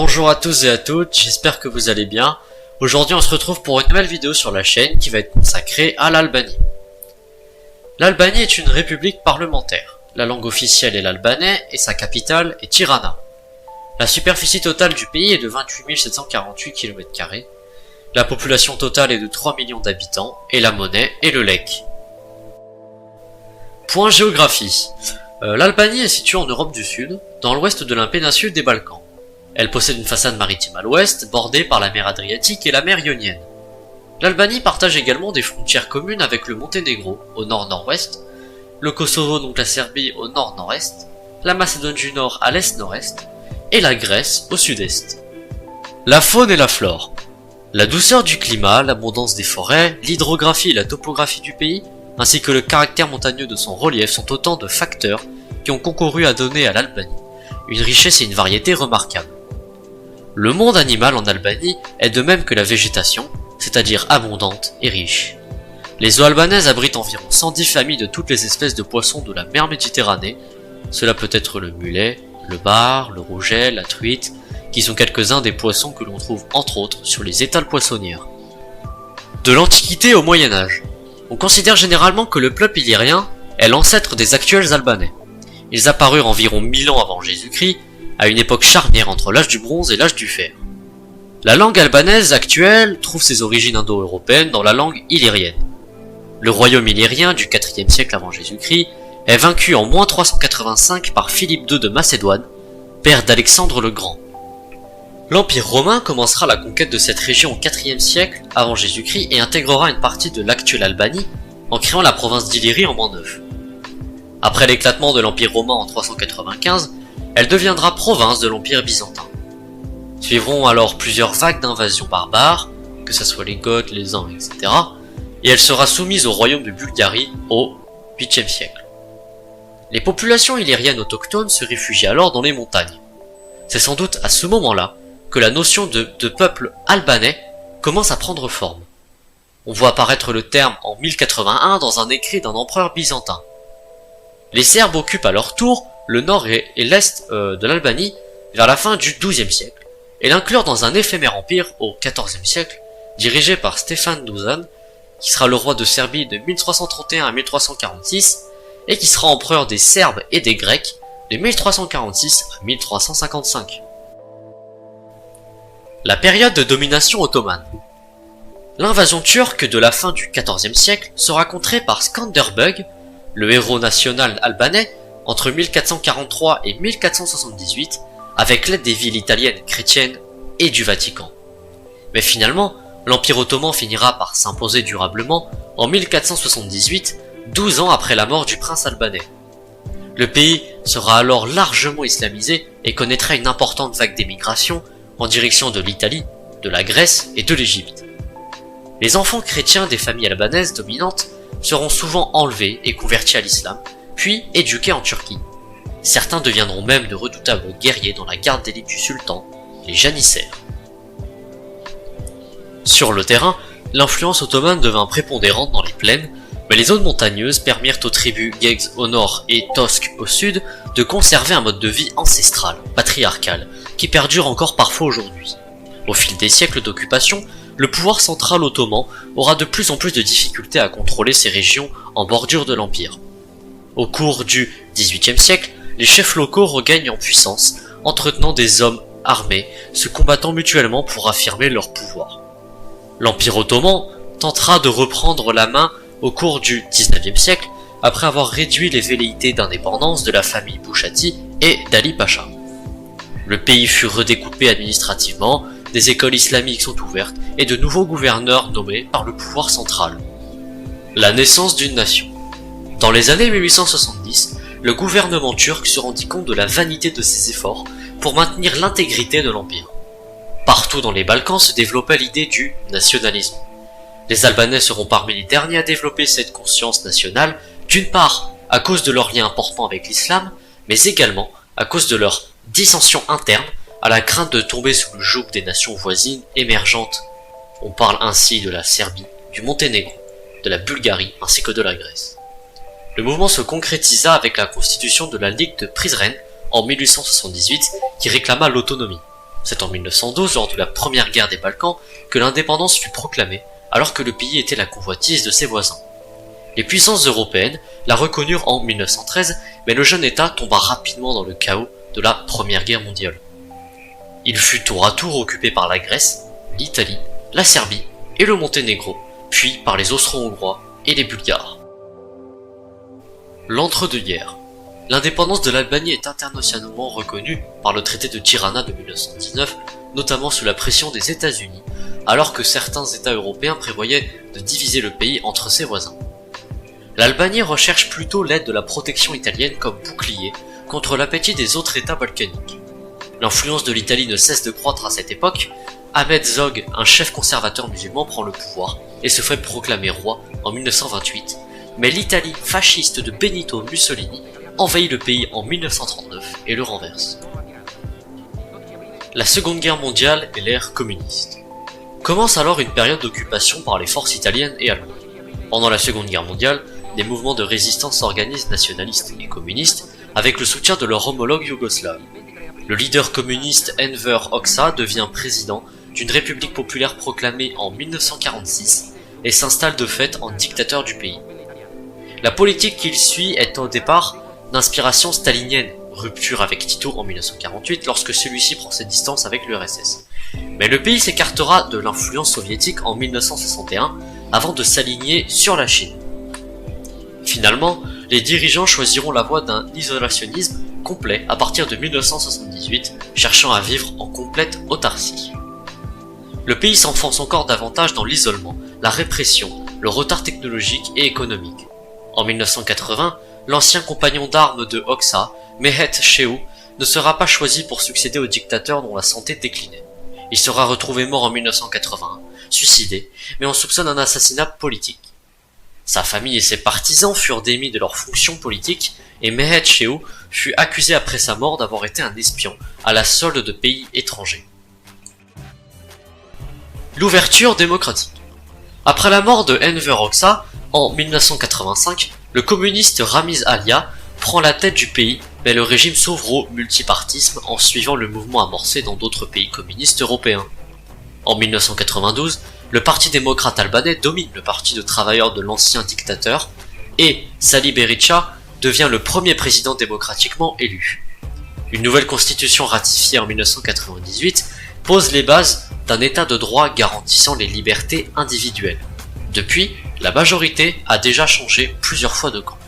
Bonjour à tous et à toutes, j'espère que vous allez bien. Aujourd'hui on se retrouve pour une nouvelle vidéo sur la chaîne qui va être consacrée à l'Albanie. L'Albanie est une république parlementaire. La langue officielle est l'albanais et sa capitale est Tirana. La superficie totale du pays est de 28 748 km². La population totale est de 3 millions d'habitants et la monnaie est le lek. Point géographie. L'Albanie est située en Europe du Sud, dans l'ouest de la péninsule des Balkans. Elle possède une façade maritime à l'ouest, bordée par la mer Adriatique et la mer Ionienne. L'Albanie partage également des frontières communes avec le Monténégro, au nord-nord-ouest, le Kosovo donc la Serbie au nord-nord-est, la Macédoine du Nord à l'est-nord-est, et la Grèce au sud-est. La faune et la flore. La douceur du climat, l'abondance des forêts, l'hydrographie et la topographie du pays, ainsi que le caractère montagneux de son relief sont autant de facteurs qui ont concouru à donner à l'Albanie une richesse et une variété remarquables. Le monde animal en Albanie est de même que la végétation, c'est-à-dire abondante et riche. Les eaux albanaises abritent environ 110 familles de toutes les espèces de poissons de la mer Méditerranée. Cela peut être le mulet, le bar, le rouget, la truite, qui sont quelques-uns des poissons que l'on trouve entre autres sur les étals poissonnières. De l'Antiquité au Moyen-Âge, on considère généralement que le peuple illyrien est l'ancêtre des actuels Albanais. Ils apparurent environ 1000 ans avant Jésus-Christ, à une époque charnière entre l'âge du bronze et l'âge du fer. La langue albanaise actuelle trouve ses origines indo-européennes dans la langue illyrienne. Le royaume illyrien du IVe siècle avant Jésus-Christ est vaincu en moins 385 par Philippe II de Macédoine, père d'Alexandre le Grand. L'Empire romain commencera la conquête de cette région au IVe siècle avant Jésus-Christ et intégrera une partie de l'actuelle Albanie en créant la province d'Illyrie en l'an 9. Après l'éclatement de l'Empire romain en 395, elle deviendra province de l'Empire byzantin. Suivront alors plusieurs vagues d'invasions barbares, que ce soit les Goths, les Huns, etc., et elle sera soumise au royaume de Bulgarie au 8e siècle. Les populations illyriennes autochtones se réfugient alors dans les montagnes. C'est sans doute à ce moment-là que la notion de peuple albanais commence à prendre forme. On voit apparaître le terme en 1081 dans un écrit d'un empereur byzantin. Les Serbes occupent à leur tour le nord et l'est de l'Albanie vers la fin du XIIe siècle, et l'inclurent dans un éphémère empire au XIVe siècle, dirigé par Stefan Duzan, qui sera le roi de Serbie de 1331 à 1346, et qui sera empereur des Serbes et des Grecs de 1346 à 1355. La période de domination ottomane. L'invasion turque de la fin du XIVe siècle sera contrée par Skanderbeg, le héros national albanais, entre 1443 et 1478, avec l'aide des villes italiennes chrétiennes et du Vatican. Mais finalement, l'Empire ottoman finira par s'imposer durablement en 1478, 12 ans après la mort du prince albanais. Le pays sera alors largement islamisé et connaîtra une importante vague d'émigration en direction de l'Italie, de la Grèce et de l'Égypte. Les enfants chrétiens des familles albanaises dominantes seront souvent enlevés et convertis à l'islam, puis éduqués en Turquie. Certains deviendront même de redoutables guerriers dans la garde d'élite du sultan, les janissaires. Sur le terrain, l'influence ottomane devint prépondérante dans les plaines, mais les zones montagneuses permirent aux tribus Gegs au nord et Tosk au sud de conserver un mode de vie ancestral, patriarcal, qui perdure encore parfois aujourd'hui. Au fil des siècles d'occupation, le pouvoir central ottoman aura de plus en plus de difficultés à contrôler ces régions en bordure de l'empire. Au cours du XVIIIe siècle, les chefs locaux regagnent en puissance, entretenant des hommes armés, se combattant mutuellement pour affirmer leur pouvoir. L'Empire ottoman tentera de reprendre la main au cours du XIXe siècle, après avoir réduit les velléités d'indépendance de la famille Bouchati et d'Ali Pacha. Le pays fut redécoupé administrativement, des écoles islamiques sont ouvertes et de nouveaux gouverneurs nommés par le pouvoir central. La naissance d'une nation. Dans les années 1870, le gouvernement turc se rendit compte de la vanité de ses efforts pour maintenir l'intégrité de l'empire. Partout dans les Balkans se développa l'idée du nationalisme. Les Albanais seront parmi les derniers à développer cette conscience nationale, d'une part à cause de leur lien important avec l'islam, mais également à cause de leur dissension interne, à la crainte de tomber sous le joug des nations voisines émergentes. On parle ainsi de la Serbie, du Monténégro, de la Bulgarie ainsi que de la Grèce. Le mouvement se concrétisa avec la constitution de la Ligue de Prizren en 1878 qui réclama l'autonomie. C'est en 1912, lors de la première guerre des Balkans, que l'indépendance fut proclamée, alors que le pays était la convoitise de ses voisins. Les puissances européennes la reconnurent en 1913, mais le jeune État tomba rapidement dans le chaos de la Première Guerre mondiale. Il fut tour à tour occupé par la Grèce, l'Italie, la Serbie et le Monténégro, puis par les Austro-Hongrois et les Bulgares. L'entre-deux-guerres. L'indépendance de l'Albanie est internationalement reconnue par le traité de Tirana de 1919, notamment sous la pression des États-Unis, alors que certains États européens prévoyaient de diviser le pays entre ses voisins. L'Albanie recherche plutôt l'aide de la protection italienne comme bouclier contre l'appétit des autres États balkaniques. L'influence de l'Italie ne cesse de croître à cette époque. Ahmed Zog, un chef conservateur musulman, prend le pouvoir et se fait proclamer roi en 1928, mais l'Italie fasciste de Benito Mussolini envahit le pays en 1939 et le renverse. La Seconde Guerre mondiale et l'ère communiste. Commence alors une période d'occupation par les forces italiennes et allemandes. Pendant la Seconde Guerre mondiale, des mouvements de résistance s'organisent nationalistes et communistes avec le soutien de leur homologue yougoslave. Le leader communiste Enver Hoxha devient président d'une république populaire proclamée en 1946 et s'installe de fait en dictateur du pays. La politique qu'il suit est au départ d'inspiration stalinienne, rupture avec Tito en 1948 lorsque celui-ci prend ses distances avec l'URSS. Mais le pays s'écartera de l'influence soviétique en 1961 avant de s'aligner sur la Chine. Finalement, les dirigeants choisiront la voie d'un isolationnisme complet à partir de 1978, cherchant à vivre en complète autarcie. Le pays s'enfonce encore davantage dans l'isolement, la répression, le retard technologique et économique. En 1980, l'ancien compagnon d'armes de Hoxha, Mehet Shehu, ne sera pas choisi pour succéder au dictateur dont la santé déclinait. Il sera retrouvé mort en 1981, suicidé, mais on soupçonne un assassinat politique. Sa famille et ses partisans furent démis de leurs fonctions politiques et Mehet Shehu fut accusé après sa mort d'avoir été un espion à la solde de pays étrangers. L'ouverture démocratique. Après la mort de Enver Hoxha, en 1985, le communiste Ramiz Alia prend la tête du pays, mais le régime s'ouvre au multipartisme en suivant le mouvement amorcé dans d'autres pays communistes européens. En 1992, le Parti démocrate albanais domine le parti de travailleurs de l'ancien dictateur et Sali Berisha devient le premier président démocratiquement élu. Une nouvelle constitution ratifiée en 1998 pose les bases d'un état de droit garantissant les libertés individuelles. Depuis, la majorité a déjà changé plusieurs fois de camp.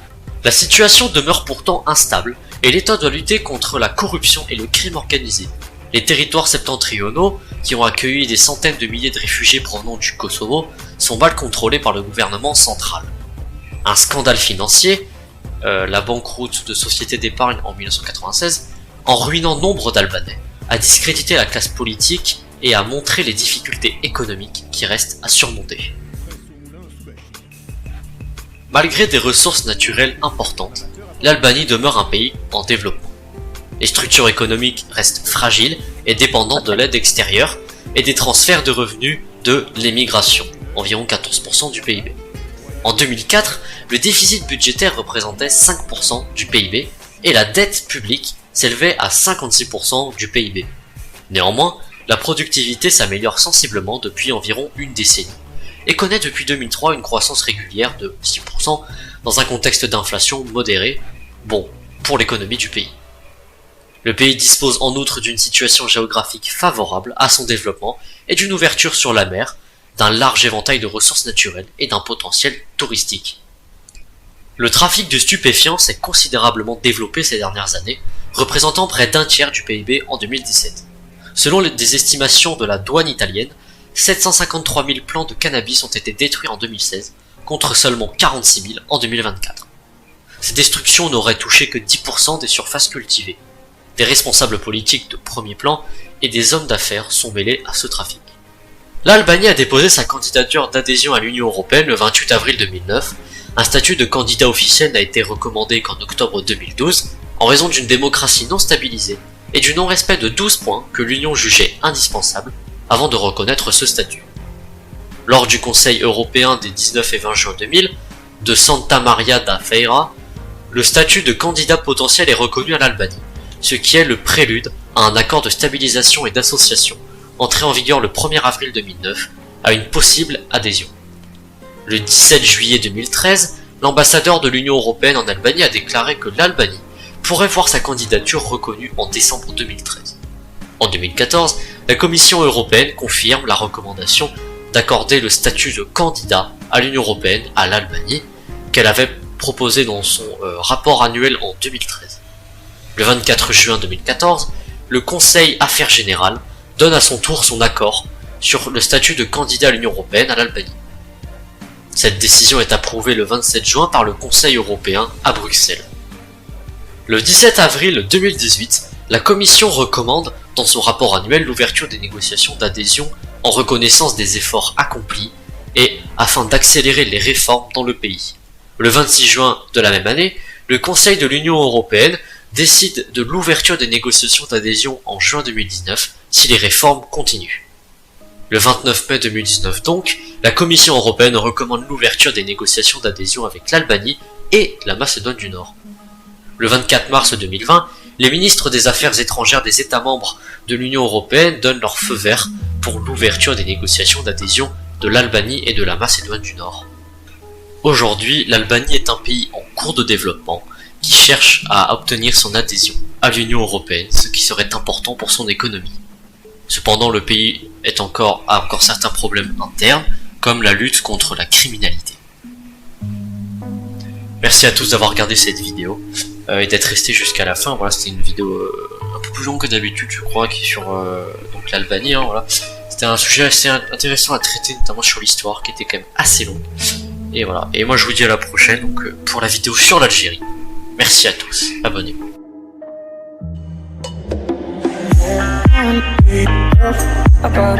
La situation demeure pourtant instable et l'État doit lutter contre la corruption et le crime organisé. Les territoires septentrionaux, qui ont accueilli des centaines de milliers de réfugiés provenant du Kosovo, sont mal contrôlés par le gouvernement central. Un scandale financier, la banqueroute de sociétés d'épargne en 1996, en ruinant nombre d'Albanais, a discrédité la classe politique et a montré les difficultés économiques qui restent à surmonter. Malgré des ressources naturelles importantes, l'Albanie demeure un pays en développement. Les structures économiques restent fragiles et dépendantes de l'aide extérieure et des transferts de revenus de l'émigration, environ 14% du PIB. En 2004, le déficit budgétaire représentait 5% du PIB et la dette publique s'élevait à 56% du PIB. Néanmoins, la productivité s'améliore sensiblement depuis environ une décennie et connaît depuis 2003 une croissance régulière de 6% dans un contexte d'inflation modérée, bon pour l'économie du pays. Le pays dispose en outre d'une situation géographique favorable à son développement et d'une ouverture sur la mer, d'un large éventail de ressources naturelles et d'un potentiel touristique. Le trafic de stupéfiants s'est considérablement développé ces dernières années, représentant près d'un tiers du PIB en 2017. Selon des estimations de la douane italienne, 753 000 plants de cannabis ont été détruits en 2016, contre seulement 46 000 en 2024. Ces destructions n'auraient touché que 10% des surfaces cultivées. Des responsables politiques de premier plan et des hommes d'affaires sont mêlés à ce trafic. L'Albanie a déposé sa candidature d'adhésion à l'Union européenne le 28 avril 2009. Un statut de candidat officiel n'a été recommandé qu'en octobre 2012 en raison d'une démocratie non stabilisée et du non-respect de 12 points que l'Union jugeait indispensables avant de reconnaître ce statut. Lors du Conseil européen des 19 et 20 juin 2000, de Santa Maria da Feira, le statut de candidat potentiel est reconnu à l'Albanie, ce qui est le prélude à un accord de stabilisation et d'association entré en vigueur le 1er avril 2009 à une possible adhésion. Le 17 juillet 2013, l'ambassadeur de l'Union européenne en Albanie a déclaré que l'Albanie pourrait voir sa candidature reconnue en décembre 2013. En 2014, la Commission européenne confirme la recommandation d'accorder le statut de candidat à l'Union européenne à l'Albanie, qu'elle avait proposé dans son rapport annuel en 2013. Le 24 juin 2014, le Conseil Affaires Générales donne à son tour son accord sur le statut de candidat à l'Union européenne à l'Albanie. Cette décision est approuvée le 27 juin par le Conseil européen à Bruxelles. Le 17 avril 2018, la Commission recommande dans son rapport annuel l'ouverture des négociations d'adhésion en reconnaissance des efforts accomplis et afin d'accélérer les réformes dans le pays. Le 26 juin de la même année, le Conseil de l'Union européenne décide de l'ouverture des négociations d'adhésion en juin 2019 si les réformes continuent. Le 29 mai 2019 donc, la Commission européenne recommande l'ouverture des négociations d'adhésion avec l'Albanie et la Macédoine du Nord. Le 24 mars 2020, les ministres des Affaires étrangères des États membres de l'Union européenne donnent leur feu vert pour l'ouverture des négociations d'adhésion de l'Albanie et de la Macédoine du Nord. Aujourd'hui, l'Albanie est un pays en cours de développement qui cherche à obtenir son adhésion à l'Union européenne, ce qui serait important pour son économie. Cependant, le pays a encore certains problèmes internes, comme la lutte contre la criminalité. Merci à tous d'avoir regardé cette vidéo et d'être resté jusqu'à la fin. Voilà, c'était une vidéo un peu plus longue que d'habitude, je crois, qui est sur donc l'Albanie. Voilà. C'était un sujet assez intéressant à traiter, notamment sur l'histoire, qui était quand même assez longue. Et voilà. Et moi, je vous dis à la prochaine donc, pour la vidéo sur l'Algérie. Merci à tous. Abonnez-vous. About